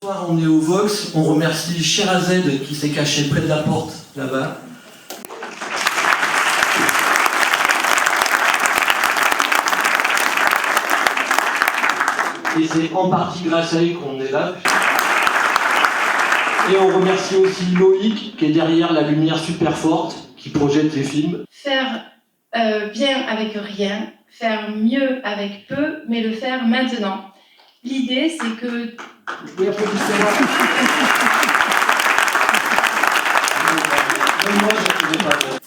soir, on est au Vox. On remercie Sherazade qui s'est caché près de la porte, là-bas. Et c'est en partie grâce à elle qu'on est là. Et on remercie aussi Loïc qui est derrière la lumière super forte qui projette les films. Faire bien avec rien, faire mieux avec peu, mais le faire maintenant. L'idée, c'est que... Oui,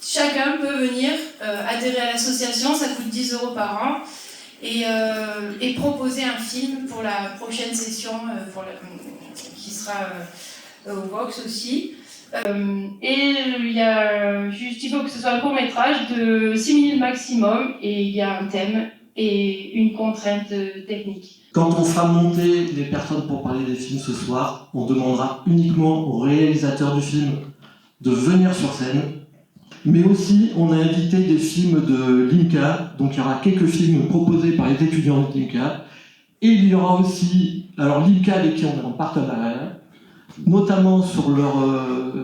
chacun peut venir adhérer à l'association, ça coûte 10 € par an, et proposer un film pour la prochaine session qui sera au Vox aussi. Et il faut que ce soit un court-métrage de 6 minutes maximum, et il y a un thème et une contrainte technique. Quand on fera monter les personnes pour parler des films ce soir, on demandera uniquement aux réalisateurs du film de venir sur scène. Mais aussi, on a invité des films de l'IMCA, donc il y aura quelques films proposés par les étudiants de l'IMCA. Et il y aura aussi, alors l'IMCA avec qui on est en partenariat, notamment sur leur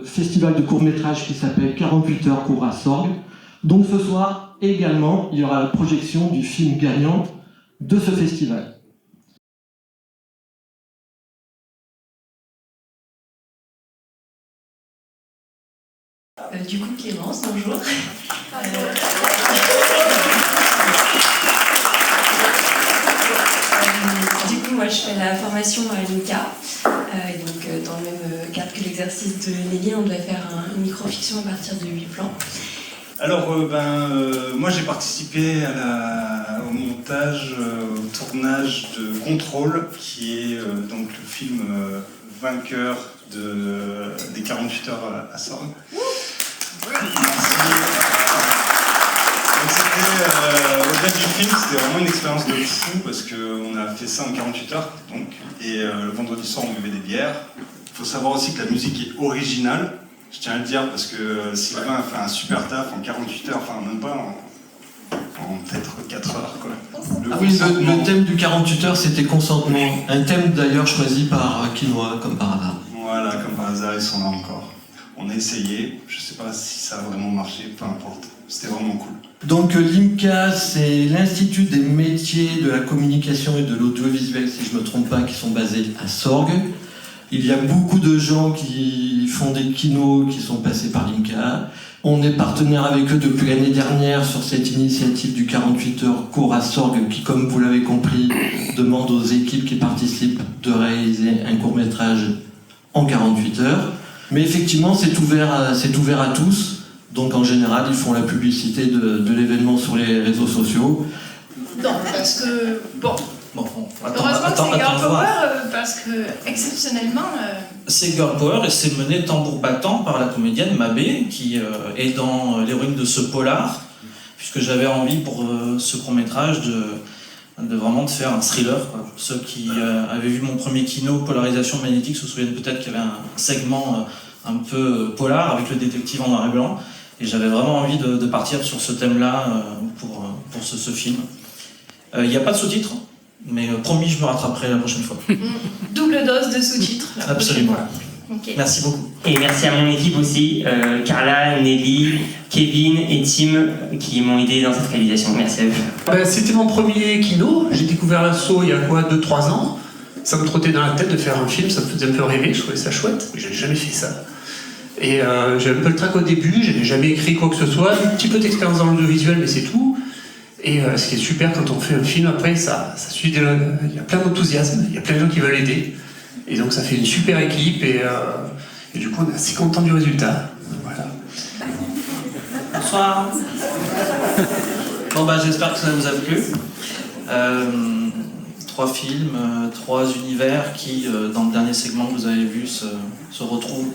festival de court-métrage qui s'appelle 48 heures court à Sorgues. Donc ce soir, également, il y aura la projection du film gagnant de ce festival. Du coup, Clémence, bonjour. Du coup, moi, je fais la formation à l'IMCA. Et donc, dans le même cadre que l'exercice de Nelly, on devait faire une micro-fiction à partir de 8 plans. Alors, moi, j'ai participé au montage, au tournage de Contrôle, qui est donc le film vainqueur des 48 heures à Sorgues. Merci. Au-delà du film, c'était vraiment une expérience de fou parce qu'on a fait ça en 48 heures. Donc, et le vendredi soir, on buvait des bières. Il faut savoir aussi que la musique est originale. Je tiens à le dire parce que Sylvain a fait un super taf en 48 heures, enfin même pas en peut-être 4 heures. Quoi. Le thème du 48 heures, c'était consentement. Un thème d'ailleurs choisi par Quinoa, comme par hasard. Voilà, comme par hasard, ils sont là encore. On a essayé, je sais pas si ça a vraiment marché, peu importe. C'était vraiment cool. Donc l'IMCA, c'est l'Institut des métiers de la communication et de l'audiovisuel, si je ne me trompe pas, qui sont basés à Sorgues. Il y a beaucoup de gens qui font des kinos qui sont passés par l'IMCA. On est partenaire avec eux depuis l'année dernière sur cette initiative du 48 heures court à Sorgues qui, comme vous l'avez compris, demande aux équipes qui participent de réaliser un court-métrage en 48 heures. Mais effectivement, c'est ouvert à tous. Donc en général, ils font la publicité de l'événement sur les réseaux sociaux. Non, parce que... Bon, heureusement que c'est Girl Power, parce que, exceptionnellement... C'est Girl Power et c'est mené tambour battant par la comédienne Mabé, qui est dans l'héroïne de ce polar, puisque j'avais envie pour ce court-métrage de vraiment faire un thriller. Quoi. Ceux qui avaient vu mon premier kino, Polarisation magnétique, se souviennent peut-être qu'il y avait un segment un peu polar avec le détective en noir et blanc. Et j'avais vraiment envie de partir sur ce thème-là pour ce film. Il n'y a pas de sous-titres, mais promis, je me rattraperai la prochaine fois. Double dose de sous-titres. Absolument. Okay. Merci beaucoup. Et merci à mon équipe aussi, Carla, Nelly, Kevin et Tim, qui m'ont aidé dans cette réalisation. Merci à vous. C'était mon premier kino. J'ai découvert l'assaut il y a 2-3 ans. Ça me trottait dans la tête de faire un film, ça me faisait un peu rêver, je trouvais ça chouette. J'avais jamais fait ça. Et j'avais un peu le trac au début, j'avais jamais écrit quoi que ce soit, un petit peu d'expérience dans l'audiovisuel, mais c'est tout. Et ce qui est super quand on fait un film, après, ça suit il y a plein d'enthousiasme, il y a plein de gens qui veulent aider. Et donc ça fait une super équipe, et du coup on est assez content du résultat. Voilà. Bonsoir. Bon j'espère que ça vous a plu. 3 films, 3 univers qui, dans le dernier segment que vous avez vu, se retrouvent.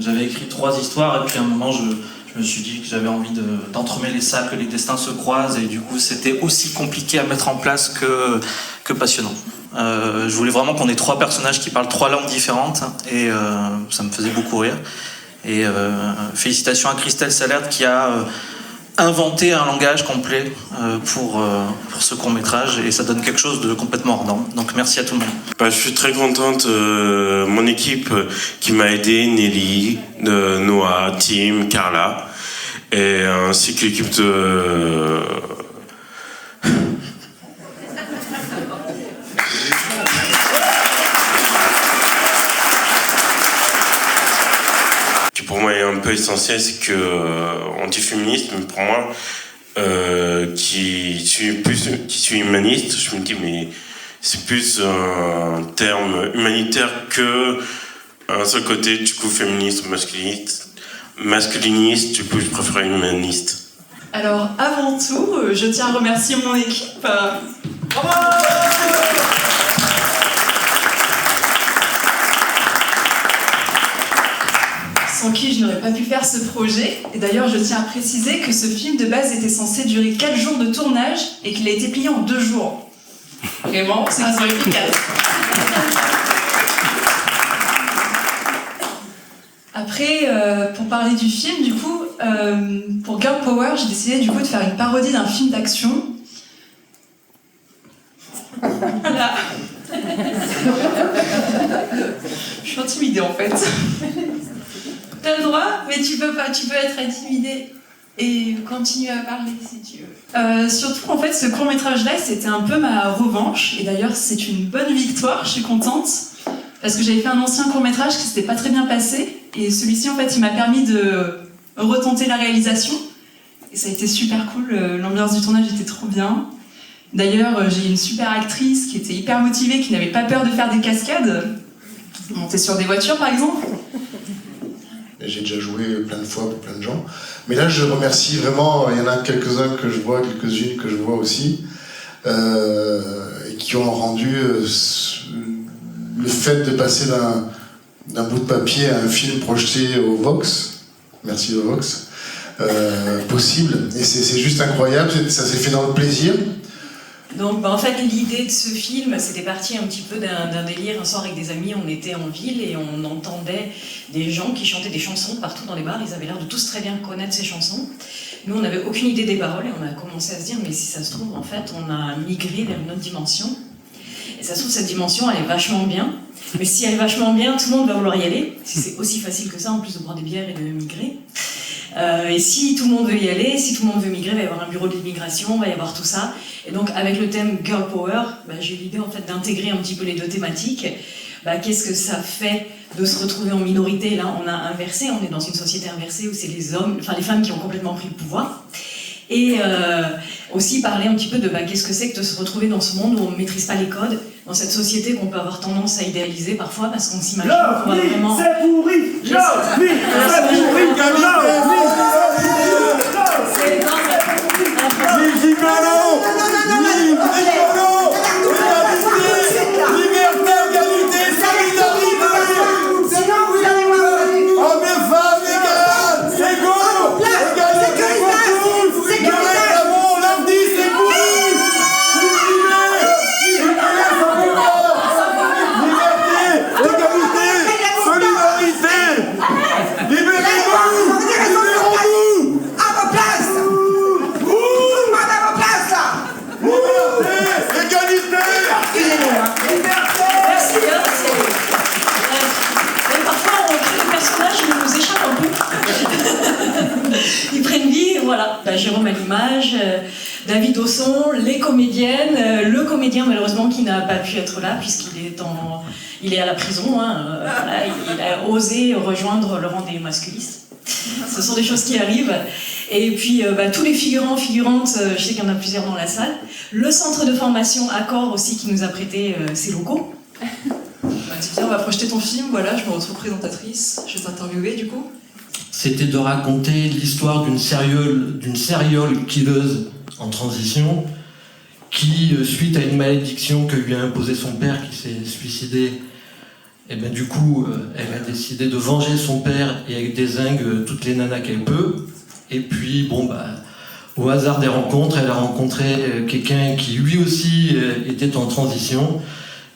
J'avais écrit 3 histoires et puis à un moment je me suis dit que j'avais envie d'entremêler les sacs, que les destins se croisent et du coup c'était aussi compliqué à mettre en place que passionnant. Je voulais vraiment qu'on ait 3 personnages qui parlent 3 langues différentes et ça me faisait beaucoup rire. Et félicitations à Christelle Salert qui a inventé un langage complet pour ce court-métrage et ça donne quelque chose de complètement hors norme. Donc merci à tout le monde. Je suis très contente, mon équipe qui m'a aidé, Nelly, Noah, Tim, Carla, et ainsi que l'équipe de... qui pour moi est un peu essentiel, c'est que antiféministe, mais pour moi, qui suis humaniste, je me dis mais c'est plus un terme humanitaire que un seul côté, du coup féministe ou masculiniste, du coup je préfère humaniste. Alors avant tout, je tiens à remercier mon équipe. Bravo! Sans qui je n'aurais pas pu faire ce projet. Et d'ailleurs, je tiens à préciser que ce film de base était censé durer 4 jours de tournage et qu'il a été plié en 2 jours. Vraiment, c'est efficace. Après, pour parler du film, du coup, pour Girl Power, j'ai décidé du coup de faire une parodie d'un film d'action. Voilà. Je suis intimidée en fait. T'as le droit, mais tu peux pas, tu peux être intimidé et continuer à parler si tu veux. Surtout en fait, ce court-métrage-là, c'était un peu ma revanche. Et d'ailleurs, c'est une bonne victoire, je suis contente. Parce que j'avais fait un ancien court-métrage qui s'était pas très bien passé. Et celui-ci, en fait, il m'a permis de retenter la réalisation. Et ça a été super cool, l'ambiance du tournage était trop bien. D'ailleurs, j'ai une super actrice qui était hyper motivée, qui n'avait pas peur de faire des cascades. Monter sur des voitures, par exemple. J'ai déjà joué plein de fois pour plein de gens. Mais là, je remercie vraiment, il y en a quelques-uns que je vois, quelques-unes que je vois aussi, et qui ont rendu le fait de passer d'un bout de papier à un film projeté au Vox, merci au Vox, possible. Et c'est juste incroyable, ça s'est fait dans le plaisir. Donc en fait l'idée de ce film, c'était parti un petit peu d'un délire. Un soir avec des amis, on était en ville et on entendait des gens qui chantaient des chansons partout dans les bars. Ils avaient l'air de tous très bien connaître ces chansons. Nous on n'avait aucune idée des paroles et on a commencé à se dire mais si ça se trouve en fait on a migré vers une autre dimension. Et ça se trouve cette dimension elle est vachement bien. Mais si elle est vachement bien, tout le monde va vouloir y aller. Si c'est aussi facile que ça en plus de boire des bières et de migrer. Et si tout le monde veut y aller, si tout le monde veut migrer, il va y avoir un bureau d'immigration, il va y avoir tout ça. Et donc avec le thème Girl Power, j'ai eu l'idée en fait d'intégrer un petit peu les deux thématiques. Qu'est-ce que ça fait de se retrouver en minorité? Là on a inversé, on est dans une société inversée où c'est les hommes, enfin les femmes qui ont complètement pris le pouvoir. Et aussi parler un petit peu de qu'est-ce que c'est que de se retrouver dans ce monde où on ne maîtrise pas les codes, dans cette société qu'on peut avoir tendance à idéaliser parfois parce qu'on s'imagine qu'on va vraiment... C'est pourri! C'est pourri! Ils prennent vie, voilà. Jérôme à l'image, David au son, les comédiennes, le comédien malheureusement qui n'a pas pu être là puisqu'il est à la prison. Voilà, il a osé rejoindre le rang des masculistes. Ce sont des choses qui arrivent. Et puis tous les figurants, figurantes, je sais qu'il y en a plusieurs dans la salle. Le centre de formation Accor aussi qui nous a prêté ses locaux. Tiens, on va projeter ton film, voilà, je me retrouve présentatrice, je vais t'interviewer du coup. C'était de raconter l'histoire d'une serial killeuse en transition qui, suite à une malédiction que lui a imposée son père qui s'est suicidé, et du coup, elle a décidé de venger son père et elle dézingue toutes les nanas qu'elle peut. Et puis, au hasard des rencontres, elle a rencontré quelqu'un qui lui aussi était en transition.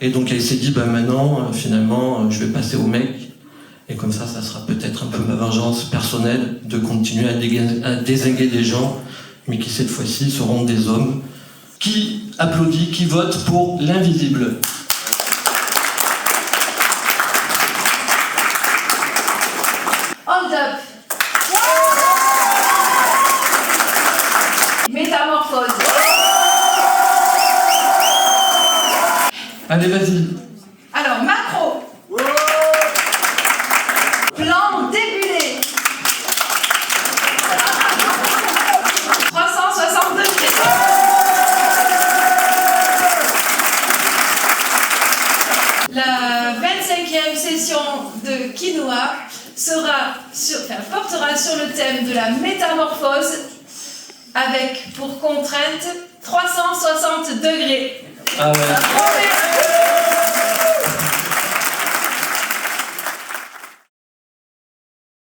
Et donc elle s'est dit, maintenant, finalement, je vais passer au mec. Et comme ça sera peut-être un peu ma vengeance personnelle de continuer à dézinguer des gens, mais qui cette fois-ci seront des hommes. Qui applaudit, qui vote pour l'invisible? Hold up. Métamorphose. Allez, vas-y. Alors, macro. Plan débulé. 360 degrés. La 25e session de Quinoa portera sur le thème de la métamorphose avec pour contrainte 360 degrés. Ah ouais. Ça promet.